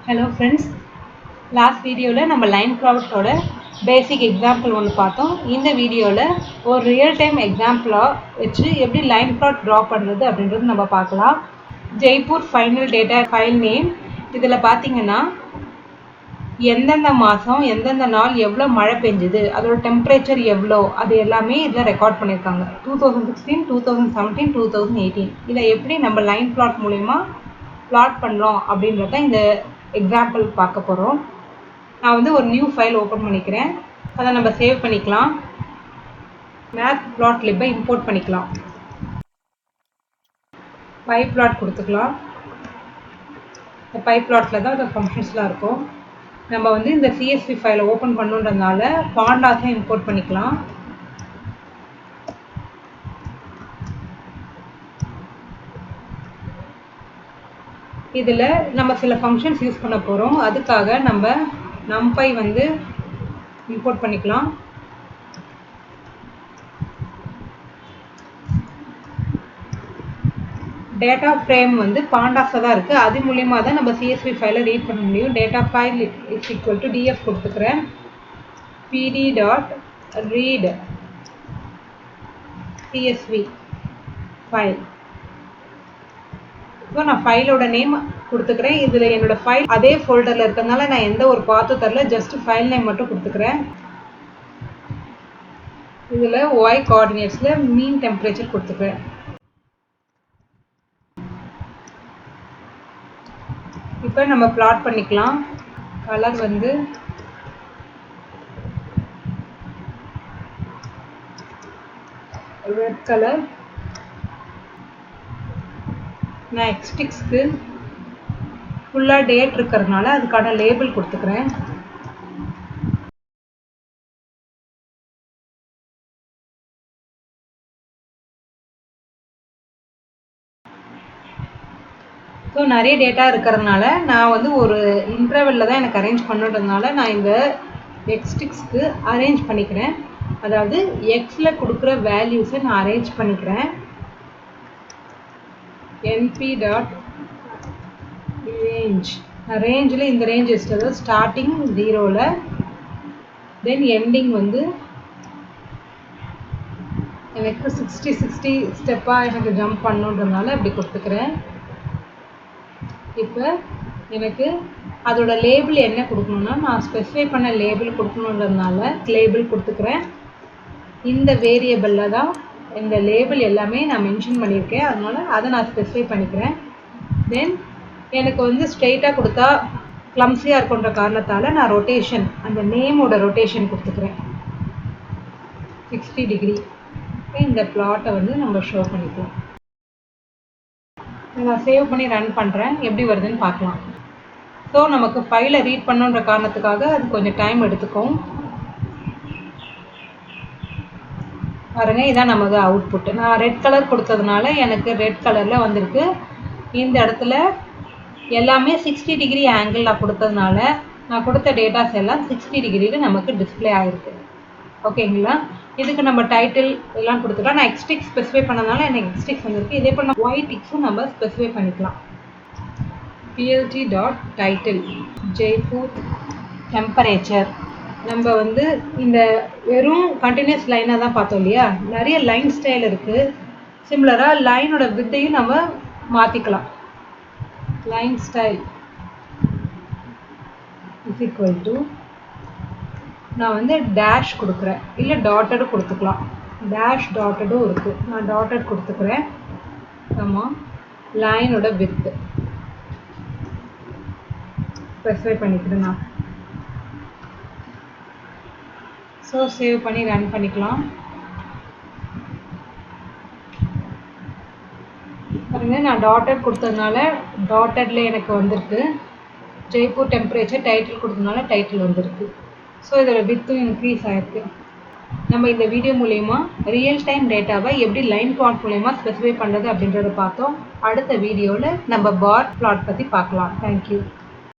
Hello friends, last video நம்ம line plot ஓட basic example ஒன்று பார்த்தோம். இந்த வீடியோவில் ஒரு ரியல் டைம் எக்ஸாம்பிளாக வச்சு எப்படி லைன் plot ட்ரா பண்ணுறது அப்படின்றது நம்ம பார்க்கலாம். Jaipur final data file name இதில் பார்த்தீங்கன்னா எந்தெந்த மாதம் எந்தெந்த நாள் எவ்வளோ மழை பெஞ்சுது அதோட டெம்பரேச்சர் எவ்வளோ அது எல்லாமே இதில் ரெக்கார்ட் பண்ணியிருக்காங்க. 2016, 2017, 2018 இதை எப்படி நம்ம லைன் plot மூலயமா பிளாட் பண்ணுறோம் அப்படின்றத இந்த எக்ஸாம்பிள் பார்க்க போகிறோம். நான் ஒரு நியூ ஃபைல் ஓப்பன் பண்ணிக்கிறேன். அதை நம்ம சேவ் பண்ணிக்கலாம். மேத்ப்ளாட்லிப்பை இம்போர்ட் பண்ணிக்கலாம். பைப்ளாட் கொடுத்துக்கலாம். இந்த பைப்ளாட்டில் தான் இந்த ஃபங்க்ஷன்ஸ்லாம் இருக்கும். நம்ம இந்த சிஎஸ்வி ஃபைலை ஓப்பன் பண்ணுன்றதுனால பாண்டாஸை இம்போர்ட் பண்ணிக்கலாம். இதில் நம்ம சில ஃபங்க்ஷன்ஸ் யூஸ் பண்ண போகிறோம். அதுக்காக நம்ம numpy இம்போர்ட் பண்ணிக்கலாம். டேட்டா ஃப்ரேம் பாண்டாஸில் தான் இருக்குது. அது மூலியமாக தான் நம்ம சிஎஸ்வி ஃபைலை ரீட் பண்ண முடியும். Data file is equal to DF கொடுத்துக்கிறேன். pd.read csv file. நான் ஃபைலோட நேம் கொடுத்துக்கிறேன். இதில் என்னோட ஃபைல் அதே ஃபோல்டரில் இருக்கிறதுனால நான் எந்த ஒரு பாத்தும் தரல, ஜஸ்ட் ஃபைல் நேம் மட்டும் கொடுத்துக்கிறேன். இதில் y கோஆர்டினேட்ஸில் மீன் டெம்பரேச்சர் கொடுத்துக்கிறேன். இப்போ நம்ம பிளாட் பண்ணிக்கலாம். Colour red colour. நான் எக்ஸ்டிக்ஸ்க்கு ஃபுல்லாக டேட் இருக்கிறதுனால அதுக்கான லேபிள் கொடுத்துக்கிறேன். ஸோ நிறைய டேட்டா இருக்கிறதுனால நான் ஒரு இன்டர்வெல்லில் தான் எனக்கு அரேஞ்ச் பண்ணுறதுனால நான் இந்த எக்ஸ்டிக்ஸ்க்கு அரேஞ்ச் பண்ணிக்கிறேன். அதாவது எக்ஸில் கொடுக்குற வேல்யூஸை நான் அரேஞ்ச் பண்ணிக்கிறேன். np.range ரேஞ்சில் இந்த ரேஞ்ச் அதாவது ஸ்டார்டிங் 0ல் தென் எண்டிங் எனக்கு 60 ஸ்டெப்பாக எனக்கு ஜம்ப் பண்ணுன்றதுனால அப்படி கொடுத்துக்கிறேன். இப்போ எனக்கு அதோட லேபிள் என்ன கொடுக்கணுன்னா நான் ஸ்பெசிஃபை பண்ண லேபிள் கொடுக்கணுன்றதுனால லேபிள் கொடுத்துக்கிறேன். இந்த வேரியபிளில் தான் இந்த லேபிள் எல்லாமே நான் மென்ஷன் பண்ணியிருக்கேன். அதனால் அதை நான் ஸ்பெசிஃபை பண்ணிக்கிறேன். தென் எனக்கு ஸ்ட்ரெயிட்டாக கொடுத்தா கிளம்ஸியாக இருக்குன்ற காரணத்தால் நான் ரொட்டேஷன் அந்த நேமோட ரொட்டேஷன் கொடுத்துக்கிறேன் 60 டிகிரி. இந்த பிளாட்டை நம்ம ஷோ பண்ணிக்கலாம். நான் சேவ் பண்ணி ரன் பண்ணுறேன். எப்படி வருதுன்னு பார்க்கலாம். ஸோ நமக்கு ஃபைலை ரீட் பண்ணுன்ற காரணத்துக்காக அது கொஞ்சம் டைம் எடுத்துக்கும். பாருங்க, இதான் நமக்கு அவுட்புட். நான் ரெட் கலர் கொடுத்ததுனால எனக்கு ரெட் கலரில் வந்திருக்கு. இந்த இடத்துல எல்லாமே 60 டிகிரி ஆங்கிள் நான் கொடுத்ததுனால நான் கொடுத்த டேட்டாஸ் எல்லாம் 60 டிகிரியில் நமக்கு டிஸ்பிளே ஆகிருக்கு. ஓகேங்களா? இதுக்கு நம்ம டைட்டில் எல்லாம் கொடுத்துக்கலாம். நான் எக்ஸ்டிக்ஸ் ஸ்பெசிஃபை பண்ணதுனால எனக்கு எக்ஸ்டிக்ஸ் வந்திருக்கு. இதே போல் ஒய் டிக்ஸும் நம்ம ஸ்பெசிஃபை பண்ணிக்கலாம். plt.title Jaipur temperature. நம்ம இந்த வெறும் கண்டினியூஸ் லைனாக தான் பார்த்தோம் இல்லையா? நிறைய லைன் ஸ்டைல் இருக்குது. சிமிலராக லைனோட வித்தையும் நம்ம மாற்றிக்கலாம். Line style is equal to நான் டேஷ் கொடுக்குறேன், இல்லை டாட்டடும் கொடுத்துக்கலாம். டேஷ் டாட்டடும் இருக்குது. நான் டாட்டட் கொடுத்துக்கிறேன். ஆமாம், லைனோட வித்து ஸ்பெசிஃபை பண்ணிக்கிறேன் நான். ஸோ சேவ் பண்ணி ரன் பண்ணிக்கலாம். பாருங்க, நான் டாட்டட் கொடுத்ததுனால டாட்டடில் எனக்கு வந்திருக்கு. ஜெய்ப்பூர் டெம்பரேச்சர் டைட்டில் கொடுத்ததுனால டைட்டில் வந்திருக்கு. ஸோ இதோட வித்தும் இன்க்ரீஸ் ஆகிருக்கு. நம்ம இந்த வீடியோ மூலயமா ரியல் டைம் டேட்டாவை எப்படி லைன் பிளாட் மூலயமா ஸ்பெசிஃபை பண்ணுறது அப்படின்றத பார்த்தோம். அடுத்த வீடியோவில் நம்ம பார் பிளாட் பற்றி பார்க்கலாம். தேங்க்யூ.